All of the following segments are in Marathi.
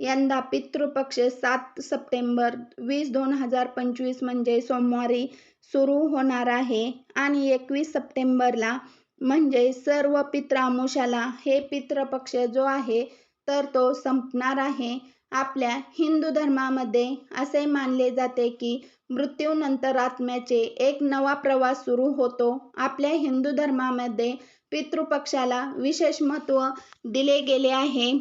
यंदा पितृपक्ष 7 सप्टेंबर 2025 म्हणजे सोमवारी सुरू होणार आहे आणि 21 सप्टेंबरला म्हणजे सर्व पितृअमावस्येला हे पितृपक्ष जो आहे तर तो संपणार आहे. आपल्या हिंदू धर्मामध्ये असे मानले जाते की मृत्यूनंतर आत्म्याचे एक नवा प्रवास सुरू होतो. आपल्या हिंदू धर्मामध्ये पितृपक्षाला विशेष महत्त्व दिले गेले आहे.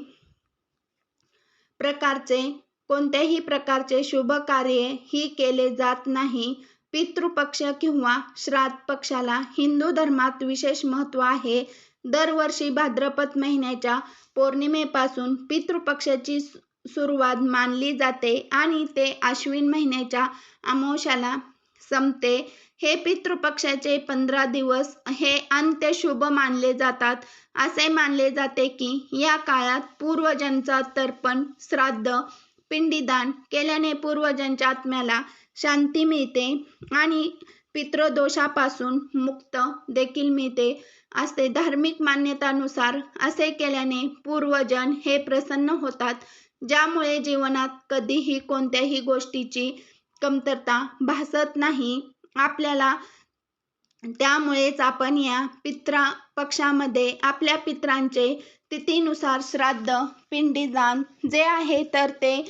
कोणत्याही प्रकारचे शुभ कार्य ही केले जात नाही. पितृपक्ष किंवा श्राद्ध पक्षाला हिंदू धर्मात विशेष महत्त्व आहे. दरवर्षी भाद्रपद महिन्याच्या पौर्णिमेपासून पितृपक्षाची सुरुवात मानली जाते आणि ते आश्विन महिन्याच्या अमावस्येला संपते. हे पितृपक्षाचे 15 दिवस हे अंत्य शुभ मानले जातात. असे मानले जाते की या काळात पूर्वजांचा तर्पण, श्राद्ध, पिंडदान केल्याने पूर्वजांच्या आत्म्याला शांती मिळते आणि पितृदोषापासून मुक्त देखील मिळते. असे धार्मिक मान्यतानुसार असे केल्याने पूर्वजन हे प्रसन्न होतात, ज्यामुळे जीवनात कधीही कोणत्याही गोष्टीची कमतरता भासत नाही. आपल्याला त्यामुळेच आपण या पितृपक्षामध्ये आपल्या पितरांचे तिथीनुसार श्राद्ध, पिंडदान जे आहे तर ते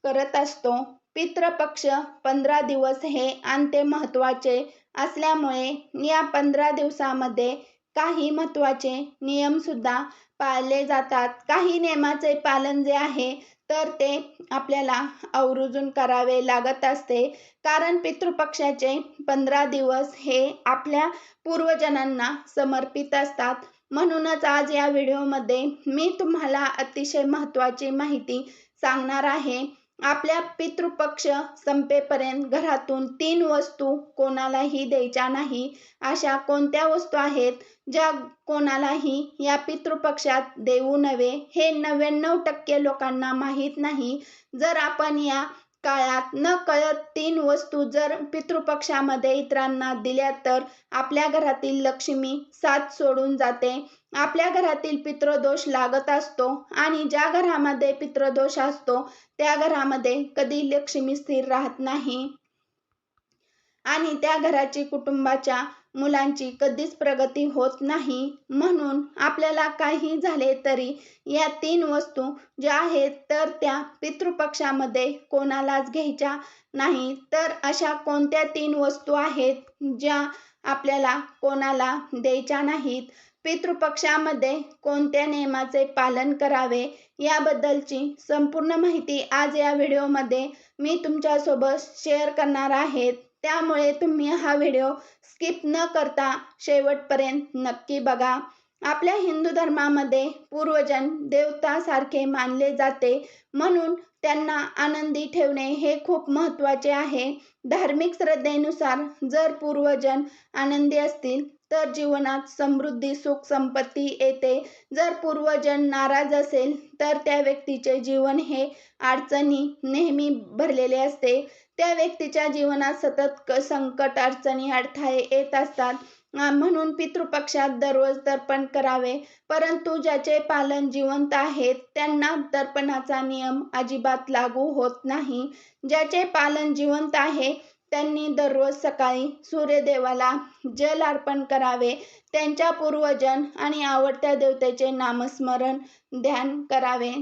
करत असतो. पितृपक्ष 15 दिवस हे अंत्य महत्त्वाचे असल्यामुळे या 15 दिवसामध्ये काही महत्त्वाचे नियमसुद्धा पाळले जातात. काही नियमाचे पालन जे आहे तर ते आपल्याला आवर्जून करावे लागत असते, कारण पितृपक्षाचे 15 दिवस हे आपल्या पूर्वजांना समर्पित असतात. म्हणूनच आज या व्हिडिओमध्ये मी तुम्हाला अतिशय महत्त्वाची माहिती सांगणार आहे. आपल्या पितृपक्ष संपेपर्यंत घरातून 3 वस्तू कोणालाही द्यायच्या नाही. अशा कोणत्या वस्तू आहेत ज्या कोणालाही या पितृपक्षात देऊ नये हे 99% लोकांना माहीत नाही. जर आपण या काळात नकळत 3 वस्तू जर पितृपक्षामध्ये इतरांना दिल्या तर आपल्या घरातील लक्ष्मी साथ सोडून जाते. आपल्या घरातील पितृदोष लागत असतो आणि ज्या घरामध्ये पितृदोष असतो त्या घरामध्ये कधी लक्ष्मी स्थिर राहत नाही आणि त्या घराची कुटुंबाच्या मुलांची कधीच प्रगती होत नाही. म्हणून आपल्याला काही झाले तरी या 3 वस्तू ज्या आहेत तर त्या पितृपक्षामध्ये कोणालाच घ्यायच्या नाही. तर अशा कोणत्या 3 वस्तू आहेत ज्या आपल्याला कोणाला द्यायच्या नाहीत, पितृपक्षामध्ये कोणत्या नियमाचे पालन करावे याबद्दलची संपूर्ण माहिती आज या व्हिडिओमध्ये मी तुमच्यासोबत शेअर करणार आहे. त्यामुळे तुम्ही हा व्हिडिओ स्किप न करता शेवटपर्यंत नक्की बघा. आपल्या हिंदू धर्मामध्ये पूर्वजन देवतासारखे मानले जाते, म्हणून त्यांना आनंदी ठेवणे हे खूप महत्त्वाचे आहे. धार्मिक श्रद्धेनुसार जर पूर्वजन आनंदी असतील तर जीवनात समृद्धी, सुख, संपत्ती येते. जर पूर्वजन नाराज असेल तर त्या व्यक्तीचे जीवन हे अडचणी नेहमी भरलेले असते. त्या व्यक्तीच्या जीवनात सतत संकट, अडचणी, अडथळे येत असतात. म्हणून पितृपक्षात दररोज तर्पण करावे. परंतु ज्याचे पालन जिवंत आहेत त्यांना तर्पणाचा नियम अजिबात लागू होत नाही. ज्याचे पालन जिवंत आहे त्यांनी दररोज सकाळी सूर्यदेवाला जल अर्पण करावे. त्यांच्या पूर्वजन आणि आवडत्या देवतेचे नामस्मरण, ध्यान करावे.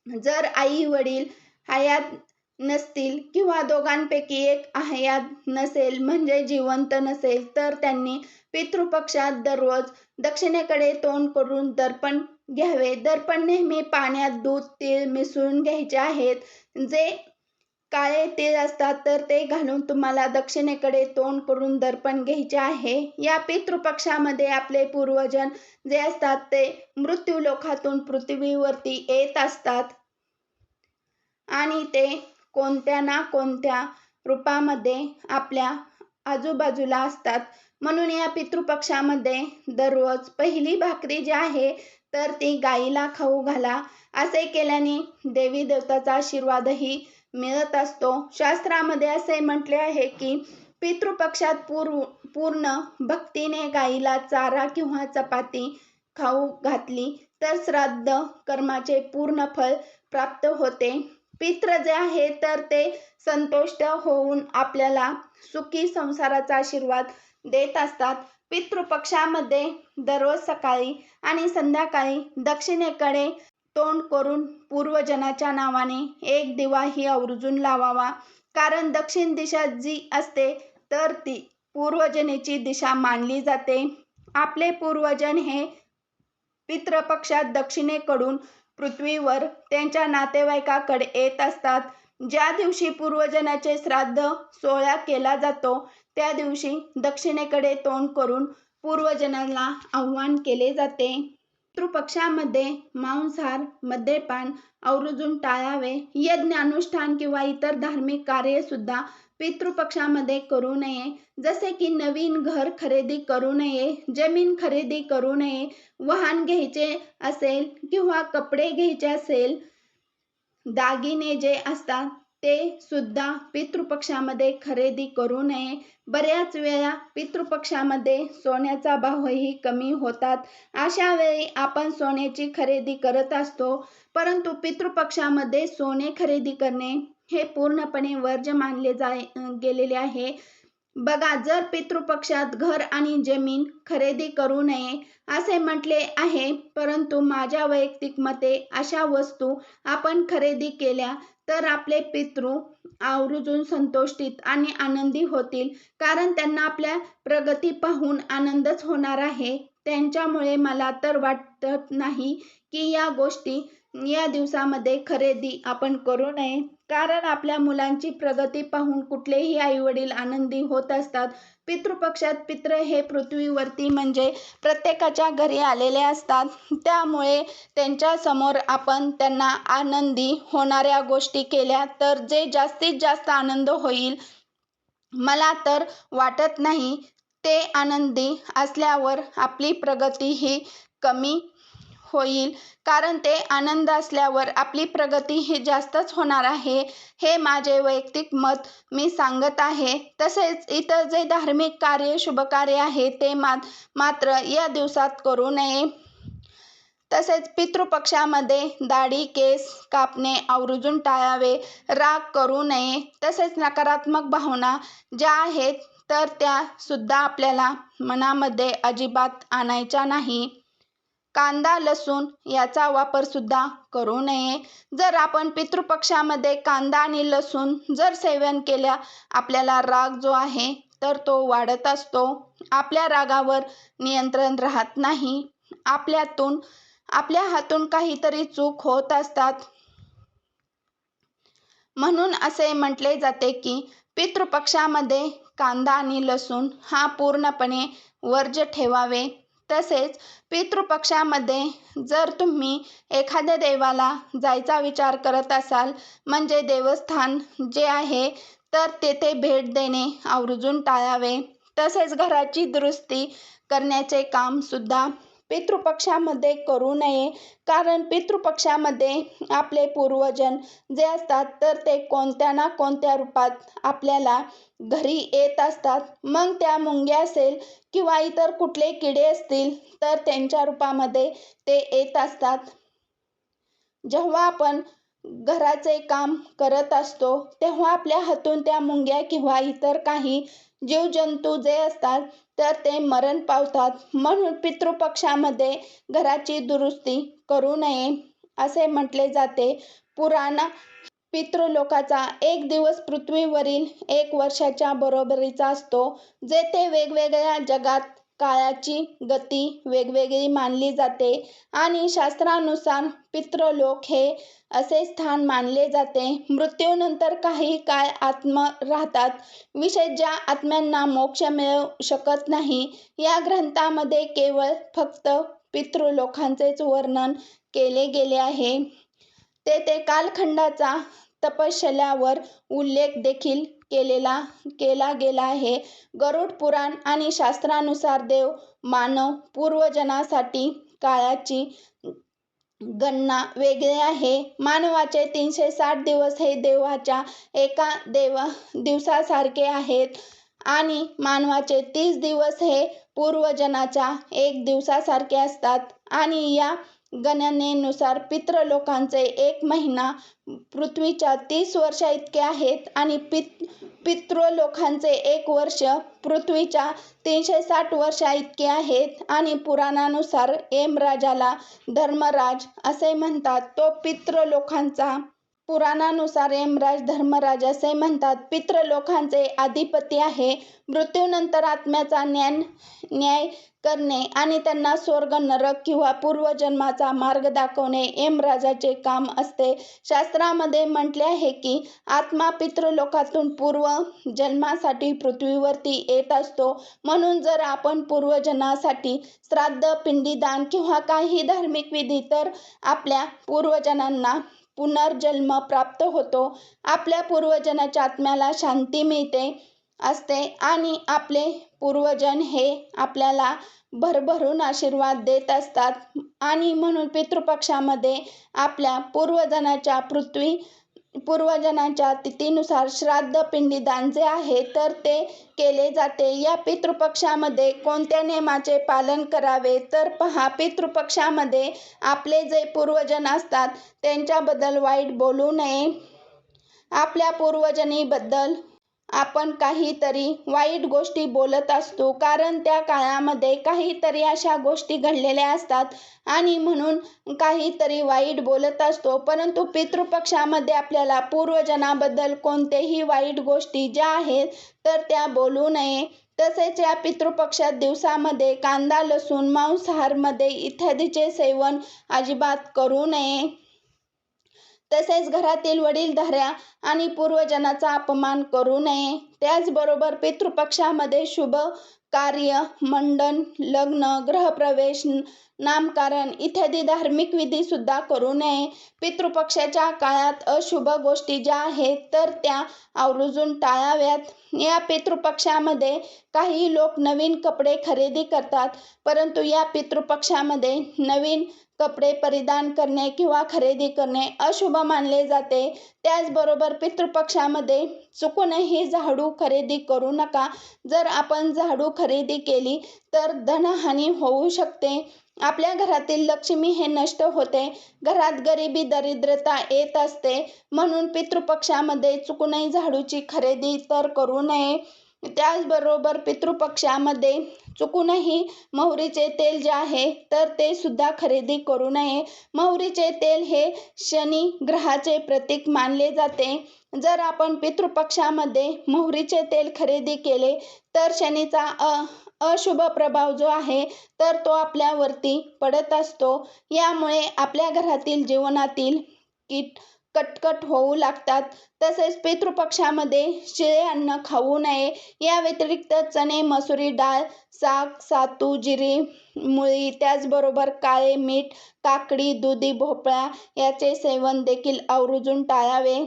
जर आई वडील हयात नसतील किंवा दोघांपैकी एक हयात नसेल म्हणजे जिवंत नसेल तर त्यांनी पितृपक्षात दररोज दक्षिणेकडे तोंड करून दर्पण घ्यावे. दर्पण नेहमी पाण्यात दूध, तीळ मिसळून घ्यायचे आहेत. जे काळे तीळ असतात तर ते घालून तुम्हाला दक्षिणेकडे तोंड करून दर्पण घ्यायचे आहे. या पितृपक्षामध्ये आपले पूर्वजन जे असतात ते मृत्यूलोकातून पृथ्वीवरती येत असतात आणि ते कोणत्या ना कोणत्या रूपामध्ये आपल्या आजूबाजूला असतात. म्हणून या पितृपक्षामध्ये दररोज पहिली भाकरी जी आहे तर ती गाईला खाऊ घाला. असे केल्याने देवी देवताचा आशीर्वादही मिळत असतो. शास्त्रामध्ये असे म्हटले आहे की पितृपक्षात पूर्ण भक्तीने गाईला चारा किंवा चपाती खाऊ घातली तर श्राद्ध कर्माचे पूर्ण फळ प्राप्त होते. पितृ जे आहे तर ते संतुष्ट होऊन आपल्याला सुखी संसाराचा आशीर्वाद देत असतात. पितृपक्षामध्ये दररोज सकाळी आणि संध्याकाळी दक्षिणेकडे तोंड करून पूर्वजनाच्या नावाने एक दिवाही आवर्जून लावावा. कारण दक्षिण दिशा जी असते तर ती पूर्वजनेची दिशा मानली जाते. आपले पूर्वजन हे पितृपक्षात दक्षिणेकडून पृथ्वीवर त्यांच्या नातेवाईकाकडे येत असतात. ज्या दिवशी पूर्वजनाचे श्राद्ध सोहळा केला जातो त्या दिवशी दक्षिणेकडे तोंड करून पूर्वजनाला आवाहन केले जाते. पितृपक्षामध्ये मांसाहार, मद्यपान आवर्जून टाळावे. यज्ञ, अनुष्ठान किंवा इतर धार्मिक कार्य सुद्धा पितृपक्षामध्ये करू नये. जसे की नवीन घर खरेदी करू नये, जमीन खरेदी करू नये, वाहन घ्यायचे असेल किंवा कपडे घ्यायचे असेल, दागिने जे असतात ते सुद्धा पितृपक्षामध्ये खरेदी करू नये. बऱ्याच वेळा पितृपक्षामध्ये सोन्याचा भावही कमी होतात. अशा वेळी आपण सोन्याची खरेदी करत असतो, परंतु पितृपक्षामध्ये सोने खरेदी करणे हे पूर्णपणे वर्ज्य मानले गेलेले आहे. बघा, जर पितृपक्षात घर आणि जमीन खरेदी करू नये असे म्हटले आहे, परंतु माझ्या वैयक्तिक मते अशा वस्तू आपण खरेदी केल्या तर आपले पितृ आवर्जून संतुष्टीत आणि आनंदी होतील. कारण त्यांना आपल्या प्रगती पाहून आनंदच होणार आहे. त्यांच्यामुळे मला तर वाटत नाही की या गोष्टी या दिवसामध्ये खरेदी आपण करू नये. कारण आपल्या मुलांची प्रगती पाहून कुठलेही आईवडील आनंदी होत असतात. पितृपक्षात पितृ हे पृथ्वीवरती म्हणजे प्रत्येकाच्या घरी आलेले असतात. त्यामुळे त्यांच्या समोर आपण त्यांना आनंदी होणाऱ्या गोष्टी केल्या तर जे जास्तीत जास्त आनंद होईल. मला तर वाटत नाही ते आनंदी असल्यावर आपली प्रगती ही कमी होईल. कारण ते आनंद असल्यावर आपली प्रगती ही जास्तच होणार आहे. हे माझे वैयक्तिक मत मी सांगत आहे. तसेच इतर जे धार्मिक कार्य, शुभकार्य आहे ते मात्र या दिवसात करू नये. तसेच पितृपक्षामध्ये दाढी, केस कापणे आवर्जून टाळावे. राग करू नये. तसेच नकारात्मक भावना ज्या आहेत तर त्या सुद्धा आपल्याला मनामध्ये अजिबात आणायच्या नाही. कांदा, लसूण याचा वापर सुद्धा करू नये. जर आपण पितृपक्षामध्ये कांदा आणि लसूण जर सेवन केल्या, आपल्याला राग जो आहे तर तो वाढत असतो. आपल्या रागावर नियंत्रण राहत नाही. आपल्या हातून काहीतरी चूक होत असतात. म्हणून असे म्हटले जाते की पितृपक्षामध्ये कांदा आणि लसूण हा पूर्णपणे वर्ज्य ठेवावे. तसेच पितृपक्षामध्ये जर तुम्ही एखाद्या देवाला जायचा विचार करत असाल, म्हणजे देवस्थान जे आहे तर तेथे भेट देणे आवर्जून टाळावे. तसेच घराची दुरुस्ती करण्याचे काम सुद्धा पितृपक्षामध्ये करू नये. कारण पितृपक्षामध्ये आपले पूर्वजन जे असतात तर ते कोणत्या ना कोणत्या रूपात आपल्याला घरी येत असतात. मग त्या मुंग्या असेल किंवा इतर कुठले किडे असतील तर त्यांच्या रूपामध्ये ते येत असतात. जेव्हा आपण घराचे काम करत असतो तेव्हा आपल्या हातून त्या मुंग्या किंवा इतर काही जीवजंतू जे असतात तर ते मरण पावतात. म्हणून पितृपक्षामध्ये घराची दुरुस्ती करू नये असे म्हटले जाते. पुराण पितृलोकाचा एक दिवस पृथ्वीवरील 1 वर्षाच्या बरोबरीचा असतो. जेथे वेगवेगळ्या जगात काळाची गती वेगवेगळी मानली जाते आणि शास्त्रानुसार पितृलोक हे असे स्थान मानले जाते. मृत्यूनंतर काही काळ आत्मा राहतात. विशेष ज्या आत्म्यांना मोक्ष मिळू शकत नाही. या ग्रंथामध्ये केवळ फक्त पितृलोकांचेच वर्णन केले गेले आहे. तेथे कालखंडाचा तपशिलावर उल्लेख देखील केला गेला आहे. गरुड पुराण आणि शास्त्रानुसार देव मानव पूर्वजनासाठी काळाची गणना वेगळी आहे. मानवाचे 360 दिवस हे देवाच्या एका दिवसासारखे आहेत आणि मानवाचे 30 दिवस हे पूर्वजनाच्या 1 दिवसासारखे असतात आणि या गणनेनुसार पितृलोकांचे 1 महिना पृथ्वीच्या 30 वर्षा इतके आहेत आणि पितृलोकांचे 1 वर्ष पृथ्वीच्या 360 वर्षा इतके आहेत. आणि पुराणानुसार यमराजाला धर्मराज असे म्हणतात. तो पितृलोकांचा पुराणानुसार यमराज धर्मराज असे म्हणतात. पितृलोकांचे अधिपती आहे. मृत्यूनंतर आत्म्याचा न्याय करणे आणि त्यांना स्वर्ग, नरक किंवा पूर्वजन्माचा मार्ग दाखवणे यमराजाचे काम असते. शास्त्रामध्ये म्हटले आहे की आत्मा पितृलोकातून पूर्व जन्मासाठी पृथ्वीवरती येत असतो. म्हणून जर आपण पूर्वजन्मासाठी श्राद्ध, पिंडीदान किंवा काही धार्मिक विधी तर आपल्या पूर्वजांना पुनर्जन्म प्राप्त होतो. आपल्या पूर्वजांच्या आत्म्याला शांती मिळते असते आणि आपले पूर्वजन हे आपल्याला भरभरून आशीर्वाद देत असतात. आणि म्हणून पितृपक्षामध्ये आपल्या पूर्वजनाच्या तिथीनुसार श्राद्ध, पिंडीदान जे आहे तर ते केले जाते. या पितृपक्षामध्ये कोणत्या नियमाचे पालन करावे तर पहा, पितृपक्षामध्ये आपले जे पूर्वजन असतात त्यांच्याबद्दल वाईट बोलू नये. आपल्या पूर्वजांबद्दल आपण काहीतरी वाईट गोष्टी बोलत असतो कारण त्या काळामध्ये काहीतरी अशा गोष्टी घडलेल्या असतात आणि म्हणून काहीतरी वाईट बोलत असतो. परंतु पितृपक्षामध्ये आपल्याला पूर्वजांबद्दल कोणत्याही वाईट गोष्टी ज्या आहेत तर त्या बोलू नये. तसेच या पितृपक्षात दिवसामध्ये कांदा, लसूण, मांसाहार, मद्य इत्यादीचे सेवन अजिबात करू नये. तसेच घरातील वडीलधाऱ्या आणि पूर्वजांचा अपमान करू नये. त्याचबरोबर पितृपक्षामध्ये शुभ कार्य, मंडन, लग्न, गृहप्रवेश, नामकरण इत्यादी धार्मिक विधी सुद्धा करू नये. पितृपक्षाच्या काळात अशुभ गोष्टी ज्या आहेत तर त्या आवर्जून टाळाव्यात. या पितृपक्षामध्ये काही लोक नवीन कपडे खरेदी करतात, परंतु या पितृपक्षामध्ये नवीन कपडे परिधान करणे किंवा खरेदी करणे अशुभ मानले जाते. त्याचबरोबर पितृपक्षामध्ये चुकूनही झाडू खरेदी करू नका. जर आपण झाडू खरेदी केली तर धनहानी होऊ शकते. आपल्या घरातील लक्ष्मी हे नष्ट होते. घरात गरिबी, दरिद्रता येत असते. म्हणून पितृपक्षामध्ये चुकूनही झाडूची खरेदी तर करू नये. त्याचबरोबर पितृपक्षामध्ये चुकूनही मोहरीचे तेल जे आहे तर ते सुद्धा खरेदी करू नये. मोहरीचे तेल हे शनी ग्रहाचे प्रतीक मानले जाते. जर आपण पितृपक्षामध्ये मोहरीचे तेल खरेदी केले तर शनीचा अशुभ प्रभाव जो आहे तर तो आपल्यावरती पडत असतो. यामुळे आपल्या घरातील जीवनातील कटकट होऊ लागतात. तसेच पितृपक्षामध्ये शिळे अन्न खाऊ नये. या व्यतिरिक्त चणे, मसुरी डाळ, साग, सातू, जिरी, मुळी, त्याचबरोबर काळे मीठ, काकडी, दुधी भोपळा याचे सेवन देखील आवर्जून टाळावे.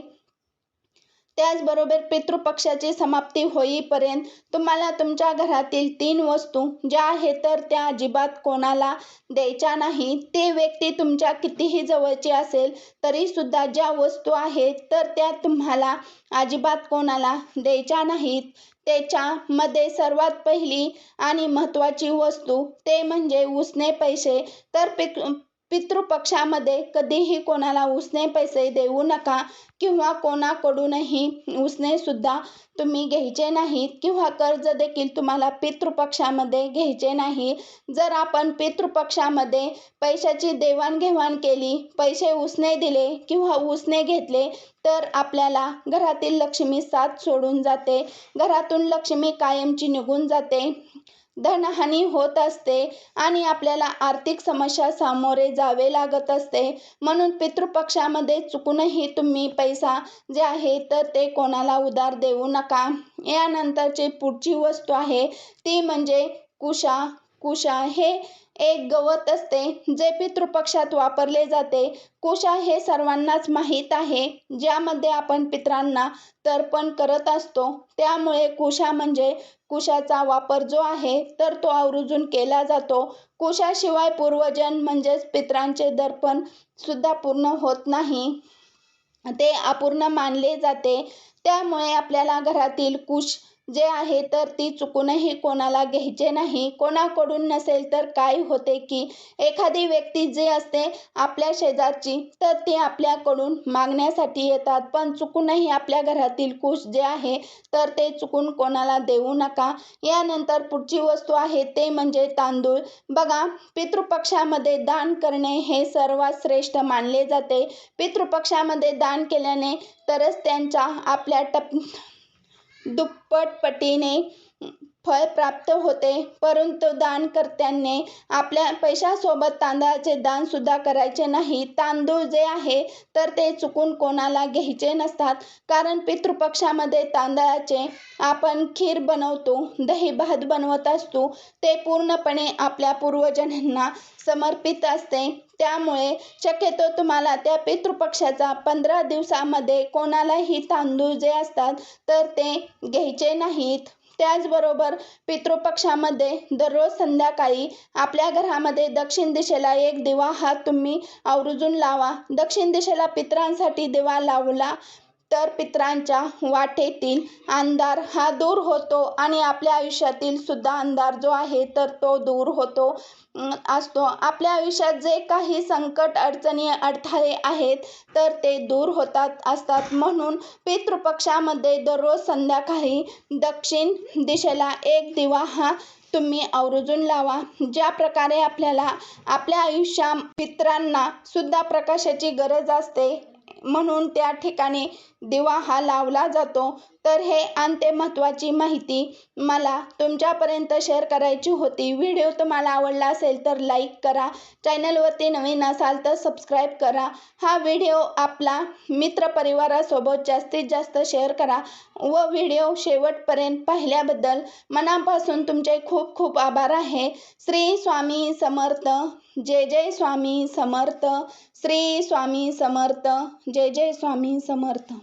त्याचबरोबर पितृपक्षाची समाप्ती होईपर्यंत तुम्हाला तुमच्या घरातील 3 वस्तू ज्या आहेत तर त्या अजिबात कोणाला द्यायच्या नाहीत. ती व्यक्ती तुमच्या कितीही जवळची असेल तरी सुद्धा ज्या वस्तू आहेत तर त्या तुम्हाला अजिबात कोणाला द्यायच्या नाहीत. त्याच्यामध्ये सर्वात पहिली आणि महत्त्वाची वस्तू ते म्हणजे उसने पैसे. तर पितृपक्षामध्ये कधीही कोणाला उसने पैसे देऊ नका किंवा कोणाकडूनही उसने सुद्धा तुम्ही घ्यायचे नाहीत किंवा कर्ज देखील तुम्हाला पितृपक्षामध्ये घ्यायचे नाही. जर आपण पितृपक्षामध्ये पैशाची देवाणघेवाण केली, पैसे उसने दिले किंवा उसने घेतले तर आपल्याला घरातील लक्ष्मी साथ सोडून जाते. घरातून लक्ष्मी कायमची निघून जाते. धनहानी होत असते आणि आपल्याला आर्थिक समस्या सामोरे जावे लागत असते. म्हणून पितृपक्षामध्ये चुकूनही तुम्ही पैसा जे आहे तर ते कोणाला उधार देऊ नका. यानंतरची पुढची वस्तू आहे ती म्हणजे कुशा. कुशा हे एक गवत असते जे पितृपक्षात वापरले जाते. कुशा हे सर्वांनाच माहीत आहे, ज्यामध्ये आपण पितरांना तर्पण करत असतो. त्यामुळे कुशाचा वापर जो आहे तर तो आवर्जून केला जातो. कुशाशिवाय पूर्वजन म्हणजेच पितरांचे तर्पण सुद्धा पूर्ण होत नाही, ते अपूर्ण मानले जाते. त्यामुळे आपल्याला घरातील कुश जे आहे तर ती चुकूनही कोणाला घ्यायचे नाही. कोणाकडून नसेल तर काय होते की एखादी व्यक्ती जी असते आपल्या शेजारची, तर ती आपल्याकडून मागण्यासाठी येतात. पण चुकूनही आपल्या घरातील कुश जे आहे तर ते चुकून कोणाला देऊ नका. यानंतर पुढची वस्तू आहे ते म्हणजे तांदूळ. बघा, पितृपक्षामध्ये दान करणे हे सर्वात श्रेष्ठ मानले जाते. पितृपक्षामध्ये दान केल्याने तरच त्यांच्या आपल्या दुप्पट पटीने फळ प्राप्त होते. परंतु दानकर्त्यांनी आपल्या पैशासोबत तांदळाचे दान सुद्धा करायचे नाही. तांदूळ जे आहे तर ते चुकून कोणाला घ्यायचे नसतात. कारण पितृपक्षामध्ये तांदळाचे आपण खीर बनवतो, दही भात बनवत असतो, ते पूर्णपणे आपल्या पूर्वजांना समर्पित असते. त्यामुळे शक्यतो तुम्हाला त्या पितृपक्षाचा 15 दिवसामध्ये कोणालाही तांदूळ जे असतात तर ते घ्यायचे नाहीत. त्याचबरोबर पितृपक्षामध्ये दररोज संध्याकाळी आपल्या घरामध्ये दक्षिण दिशेला एक दिवा हा तुम्ही आवर्जून लावा. दक्षिण दिशेला पितरांसाठी दिवा लावला तर पितरांच्या वाटेतील अंधार हा दूर होतो आणि आपल्या आयुष्यातील सुद्धा अंधार जो आहे तर तो दूर होतो असतो. आपल्या आयुष्यात जे काही संकट, अडचणी, अडथळे आहेत तर ते दूर होतात असतात. म्हणून पितृपक्षामध्ये दररोज संध्याकाळी दक्षिण दिशेला एक दिवा हा तुम्ही आवर्जून लावा. ज्या प्रकारे आपल्याला आपल्या आयुष्यात पितरांना सुद्धा प्रकाशाची गरज असते, म्हणून त्या ठिकाणी दिवा हा लावला जातो. तर हे अंत्य महत्त्वाची माहिती मला तुमच्यापर्यंत शेअर करायची होती. व्हिडिओ तुम्हाला आवडला असेल तर लाईक करा. चॅनलवरती नवीन असाल तर सबस्क्राईब करा. हा व्हिडिओ आपला मित्रपरिवारासोबत जास्तीत जास्त शेअर करा व व्हिडिओ शेवटपर्यंत पाहिल्याबद्दल मनापासून तुमचे खूप खूप आभार आहे. श्री स्वामी समर्थ. जय जय स्वामी समर्थ. श्री स्वामी समर्थ. जय जय स्वामी समर्थ.